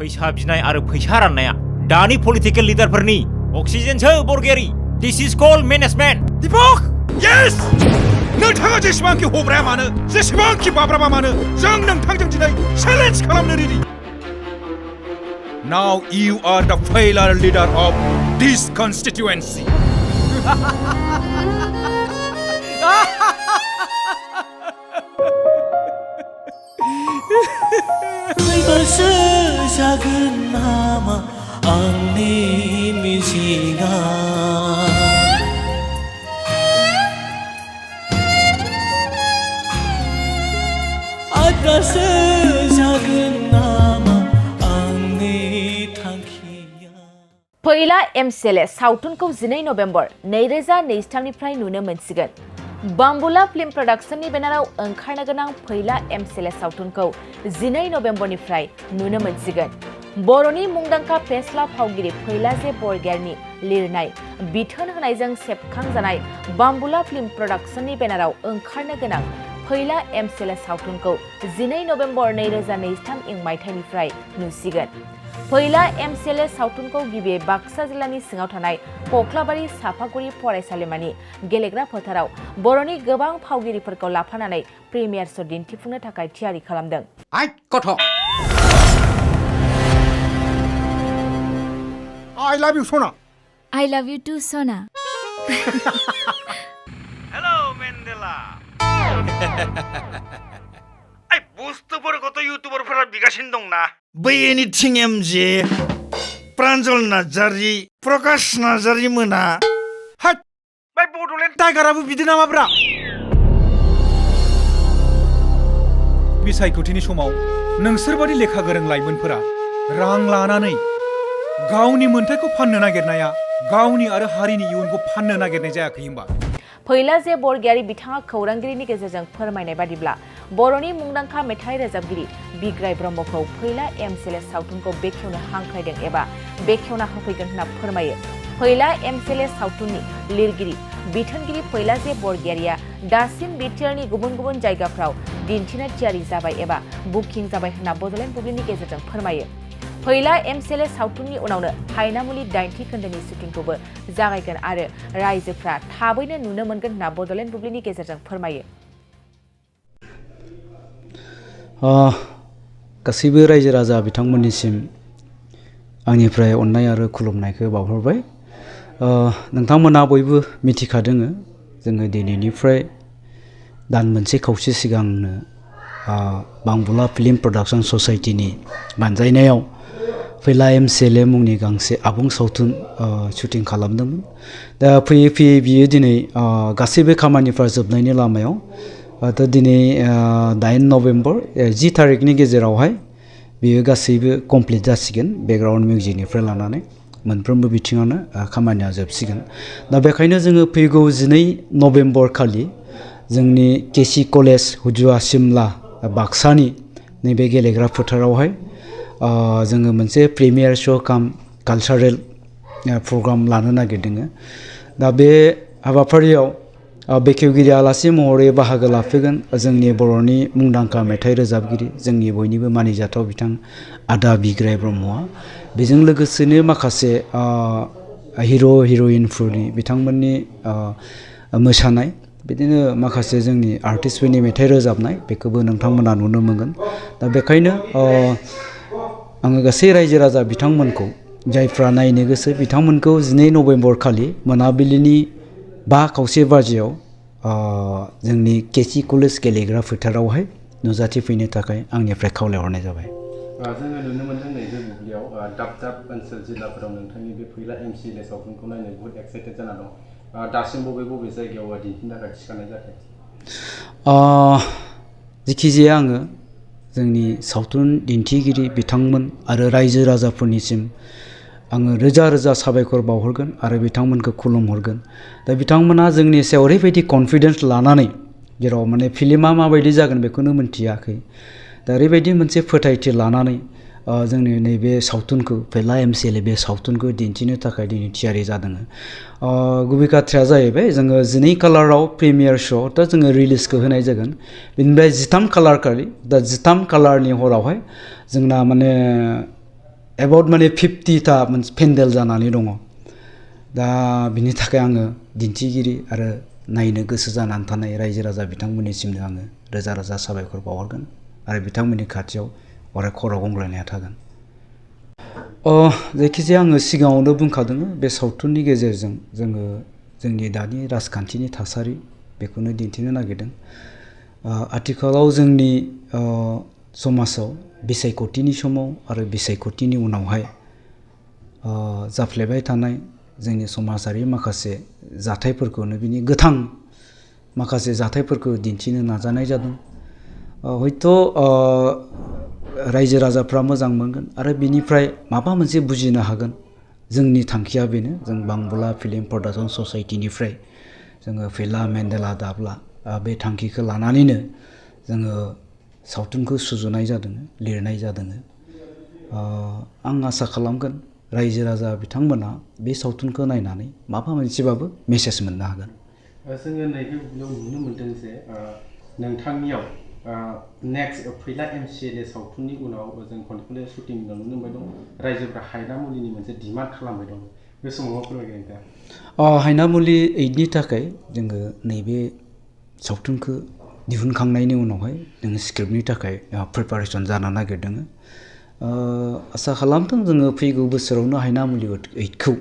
फैसा बिनाय आरो फैसा राननाया दानि पलिटिकेल लिडारफोरनि अक्सिजेनसो बरगयारि दिस इज कल्ड मेनेजमेन्ट दीपक यस नोंथाङा जेसेबांखि हब्राया मानो जेसेबांखि बाब्राबा मानो जों नोंथांजों दिनै चेलेन्ज खालामनो ready Now you are the failure leader of this constituency फैबासो जागोन नामा आंनि मिजिंआ आद्रासो जागोन नामा आंनि थांखिया फैला MCLA सावथुनखौ 12 नभेम्बर 2023 निफ्राय नुनो मोनसिगोन बाम्बुला फिल्म प्रडाक्शननि बेनाराव ओंखारनो गोनां फैला MCLA सावथुनखौ 12 नभेम्बरनिफ्राय नुनो मोनसिगोन बर'नि मुंदांखा फेस्ला फावगिरि फैलाजे बरगयारिनि लिरनाय बिथोन होनायजों सेबखांजानाय बाम्बुला फिल्म प्रडाक्शननि बेनाराव ओंखारनो गोनां फैला MCLA सावथुनखौ 12 नभेम्बर 2023 मायथाइनिफ्राय नुसिगोन फैला MCLA सावथुनखौ गिबियै बाक्सा जिल्लानि सिङाव थानाय कख्लाबारि साफागुरि फरायसालिमानि गेलेग्रा फोथाराव बर'नि गोबां फावगिरिफोरखौ लाफानानै प्रिमियार शो दिन्थिफुंनो थाखाय थियारि खालामदों I love you Sona I love you too Sona Hello Mandela आइ बुस्थुफोरखौथ' इउटुबारफोरा बिगासिनो दंना बै एनिथिं एमजे प्रान्जल नार्जारि प्रकाश नार्जारि मोना हाट बै बड'लेण्ड टाइगाराबो बिदि नामाब्रा बिसायख'थिनि समाव नोंसोरबादि लेखा गोरों लाइमोनफोरा रां लानानै गावनि मोन्थायखौ फाननो नागिरनाया गावनि आरो हारिनि इयुनखौ फाननो नागिरनाय जायाखै होनबा फैलाजे बरगयारि बिथाङा खौरांगिरिनि गेजेरजों फोरमायनाय बादिब्ला बर'नि मुंदांखा मेथाइ रोजाबगिरि बिग्राय ब्रह्मखौ फैला MCLA सावथुनखौ बेखेवनो हांख्रायदों एबा बेखेवना होफैगोन होनना फोरमायो फैला MCLA सावथुननि लिरगिरि बिथोनगिरि फैलाजे बरगयारिया दासिम बिटिआरनि गुबुन गुबुन जायगाफ्राव दिन्थिनो थियारि जाबाय एबा बुकिं जाबाय होनना बड'लेण्ड बुब्लिनि गेजेरजों फोरमायो फैला MCLA सावथुननि उनावनो हायनामुलि 90 खोन्दोनि शुटिंखौबो जागायगोन आरो रायजोफ्रा थाबैनो नुनो मोनगोन होनना बड'लेण्ड बुब्लिनि गेजेरजों फोरमायो गासैबो रायजो राजा बिथांमोननिसिम आंनिफ्राय अननाय आरो खुलुमनायखौ बावहरबाय नोंथांमोना बयबो मिथिखादों जोङो दिनैनिफ्राय दान मोनसे खावसे सिगांनो बांबुला फिल्म प्रडाक्शन ससाइटिनि बानजायनायाव फैला MCLA मुंनि गांसे आबुं सावथुन शुटिं खालामदोंमोन दा फैयै फैयै बियो दिनै गासैबो खामानिफ्रा जोबनायनि लामायाव दा दिनै 8 नभेम्बर 10 थारिखनि गेजेरावहाय बियो गासैबो कमप्लिट जासिगोन बेकग्राउन्ड मिउजिकनिफ्राय लानानै मोनफ्रोमबो बिथिङावनो खामानिया जोबसिगोन दा बेखायनो जोङो फैगौ 12 नभेम्बर खालि जोंनि केसि कलेज हुजुवा सिमला बाक्सानि नैबे गेलेग्रा फोथारावहाय जोङो मोनसे प्रिमियार शो काम कालचारेल प्रग्राम लानो नागिरदों दा बे हाबाफारियाव बेखेवगिरि आलासि महरै बाहागो लाफैगोन जोंनि बर'नि मुंदांखा मेथाइ रोजाबगिरि जोंनि बयनिबो मानिजाथाव बिथां आदा बिग्राय ब्रह्मआ बेजों लोगोसेनो माखासे हिर' हिर'इनफोरनि बिथांमोननि मोसानाय बिदिनो माखासे जोंनि आर्टिस्टफोरनि मेथाइ रोजाबनाय बेखौबो नोंथांमोना नुनो मोनगोन दा बेखायनो आङो गासै रायजो राजा बिथांमोनखौ जायफ्रा नायनो गोसो बिथांमोनखौ 12 नभेम्बर खालि मोनाबिलिनि 5:15 बाजियाव जोंनि केसि कलेज गेलेग्रा फोथारावहाय नुजाथिफैनो थाखाय आंनिफ्राय खावलायहरनाय जाबाय जोङो नुनो मोनदों नैबे बुब्लियाव दाब दाब ओनसोल जिल्लाफोराव नोंथांनि बे फैला MCLA सावथुनखौ नायनो बहुत एक्साइटेड जाना दं दासिम बबे बबे जायगायाव दिन्थिनो थाखाय थिखानाय जादों जिखिजाया आङो जोंनि सावथुन दिन्थिगिरि बिथांमोन आरो रायजो राजाफोरनिसिम आङो रोजा रोजा साबायखर बावहरगोन आरो बिथांमोनखौ खुलुमहरगोन दा बिथांमोना जोंनि सायाव ओरैबायदि कनफिडेन्स लानानै जेराव माने फिल्मा माबायदि जागोन बेखौनो मिन्थियाखै दा ओरैबायदि मोनसे फोथायथि लानानै जोंनि नैबे सावथुनखौ फैला MCLA बे सावथुनखौ दिन्थिनो थाखाय दिनै थियारि जादों गुबै बाथ्राया जाहैबाय जोङो 12 खालाराव प्रिमियार शो दा जोङो रिलिजखौ होनाय जागोन बेनिफ्राय 13 खालार खालि दा 13 खालारनि हरावहाय जोंना माने एबाउट माने 50टा मोनसे पेन्डेल जानानै दङ दा बिनि थाखाय आङो दिन्थिगिरि आरो नायनो गोसो जानानै थानाय रायजो राजा बिथांमोननिसिमनो आङो रोजा रोजा साबायखर बावहरगोन आरो बिथांमोननि खाथियाव अराय खर' गंग्लायनाया थागोन जायखिजाया आङो सिगाङावनो बुंखादों बे सावथुननि गेजेरजों जोङो जोंनि दानि राजखान्थिनि थासारि बेखौनो दिन्थिनो नागिरदों आथिखालाव जोंनि समाजाव बिसायख'थिनि समाव आरो बिसायख'थिनि उनावहाय जाफ्लेबाय थानाय जोंनि समाजारि माखासे जाथायफोरखौनो बिनि गोथां माखासे जाथायफोरखौ दिन्थिनो नाजानाय जादों हयथ' रायजो राजाफ्रा मोजां मोनगोन आरो बिनिफ्राय माबा मोनसे बुजिनो हागोन जोंनि थांखिया बेनो जों बांबुला फिल्म प्रडाक्सन ससाइटिनिफ्राय जोङो फैला मेन्देला दाब्ला बे थांखिखौ लानानैनो जोङो सावथुनखौ सुजुनाय जादों लिरनाय जादों आं आसा खालामगोन रायजो राजा बिथांमोना बे सावथुनखौ नायनानै माबा मोनसेबाबो मेसेज मोननो हागोन जोङो नैबे नुनो मोन्दों जे नोंथांनियाव नेक्स्ट फैला MCLA सावथुननि उनाव जों खनसे शुटिं नुनो मोनबाय दं रायजोफ्रा हायनामुलिनि मोनसे डिमान्ड खालामबाय दं बे समाव मा फोरमायगोन नोंथाङा हायनामुलि 8नि थाखाय जोङो नैबे सावथुनखौ दिहुनखांनायनि उनावहाय जोङो स्क्रिप्टनि थाखाय प्रिपारेसन जानो नागिरदों आसा खालामदों जोङो फैगौ बोसोरावनो हायनामुलि 8खौ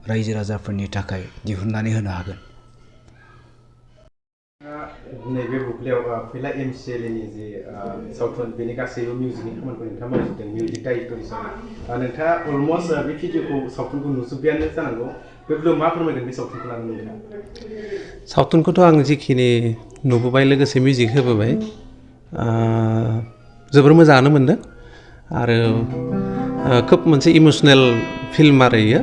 रायजो राजाफोरनि थाखाय दिहुननानै होनो हागोन नैबे बुब्लियाव फैला MCLA नि जे सावथुन बेनि गासैबो मिउजिकनि खामानिखौ नोंथाङा मावजोबदों मिउजिक डाइरेक्टर हिसाबै नोंथाङा अलमस्ट बे भिडिअखौ सावथुनखौ नुजोब्बायानो जानांगौ बे बुब्लियाव मा फोरमायगोन बे सावथुनखौ लानानै नोंथाङा सावथुनखौथ' आं जिखिनि नुबोबाय लोगोसे मिउजिक होबोबाय जोबोर मोजाङानो मोनदों आरो खोब मोनसे इमोसनेल फिल्म आरो इयो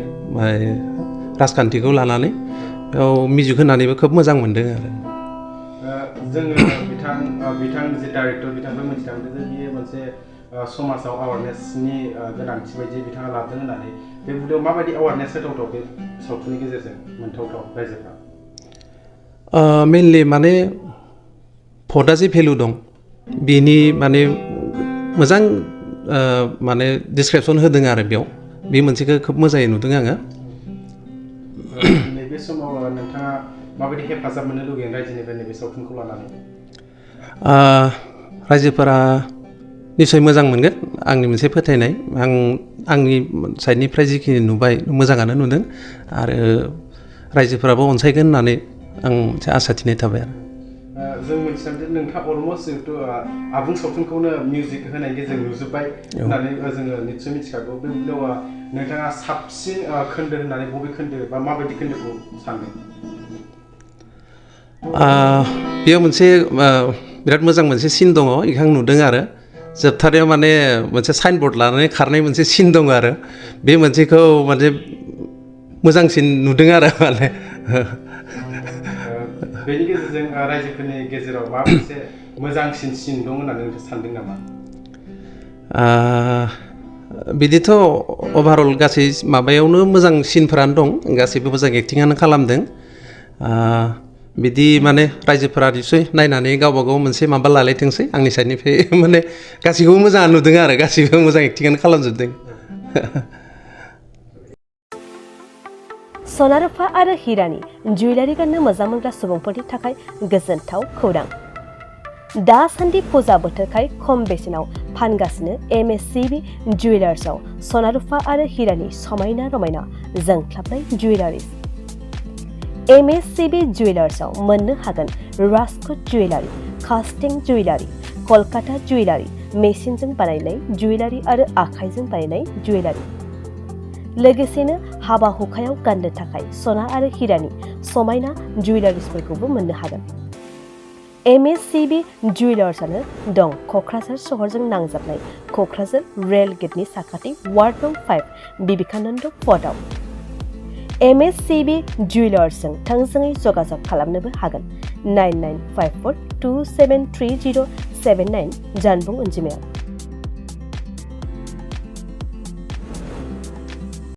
राजखान्थिखौ लानानै बेयाव मिउजिक होनानैबो खोब मोजां मोनदों आरो जोङो बिथां जे डाइरेक्टर बिथांखौ मिथिनो मोनदों जे बियो मोनसे समाजाव एवारनेसनि गोनांथि बायदि बिथाङा लादों होननानै बे बुब्लियाव माबायदि एवारनेस होथावथाव बे सावथुननि गेजेरजों मोनथावथाव रायजोफ्रा मेनलि माने भटआ जे भेलु दं बेनि माने मोजां माने डिसक्रिपसन होदों आरो बेयाव बे मोनसेखौ खोब मोजाङै नुदों आङो नैबे समाव नोंथाङा माबायदि हेफाजाब मोननो लुगैयो रायजोनिफ्राय नैबे सावथुनखौ लानानै रायजोफोरा निसय मोजां मोनगोन आंनि मोनसे फोथायनाय आंनि साइडनिफ्राय जिखिनि नुबाय मोजाङानो नुदों आरो रायजोफोराबो अनसायगोन होननानै आं मोनसे आसा थिनाय थाबाय आरो जों मिथिनानै जे नोंथाङा अलमस्ट जिहेतु आबुं सावथुनखौनो मिउजिक होनायनि गेजेरजों नुजोब्बाय होननानै जोङो निस्सय मिथिखागौ बे बेलायाव नोंथाङा साबसिन खोन्दो होननानै बबे खोन्दो बा माबायदि खोन्दोखौ सानदों बेयाव मोनसे बिराद मोजां मोनसे सिन दङ बेखौ आं नुदों आरो जोबथारनायाव माने मोनसे साइनबर्ड लानानै खारनाय मोनसे सिन दङ आरो बे मोनसेखौ माने मोजांसिन नुदों आरो माने बेनि गेजेरजों रायजोफोरनि गेजेराव माबा मोनसे मोजांसिन सिन दं होननानै नोंथाङा सानदों नामा बिदिथ' अभारअल गासै माबायावनो मोजां सिनफोरानो दं गासैबो मोजां एक्टिङानो खालामदों बिदि माने रायजोफोरा निसय नायनानै गावबा गाव मोनसे माबा लालायथोंसै आंनि साइडनिफ्राय माने गासैखौबो मोजाङानो नुदों आरो गासैबो मोजां एक्टिङानो खालामजोबदों सना रुफा आरो हिरानि जुवेलारि गाननो मोजां मोनग्रा सुबुंफोरनि थाखाय गोजोनथाव खौरां दासान्दि फुजा बोथोरखाय खम बेसेनाव फानगासिनो MSCB जुवेलार्सआव सना रुफा आरो हिरानि समायना रमायना जोंख्लाबनाय जुवेलारिस MSCB जुवेलार्सआव मोननो हागोन राजकोट जुवेलारि कास्टिं जुवेलारि कलकाता जुवेलारि मेसिनजों बानायनाय जुवेलारि आरो आखाइजों बानायनाय जुवेलारि लोगोसेनो हाबा हुखायाव गाननो थाखाय सना आरो हिरानि समायना जुवेलारिसफोरखौबो मोननो हागोन MSCB जुवेलार्सआनो दं क'क्राझार सहरजों नांजाबनाय क'क्राझार रेल गेटनि साखाथि वार्ड नं 5 बिबेकानन्द फर्टआव MSCB जुवेलार्सजों थोंजोङै जगाजग खालामनोबो हागोन 9954273079 जानबुं अनजिमायाव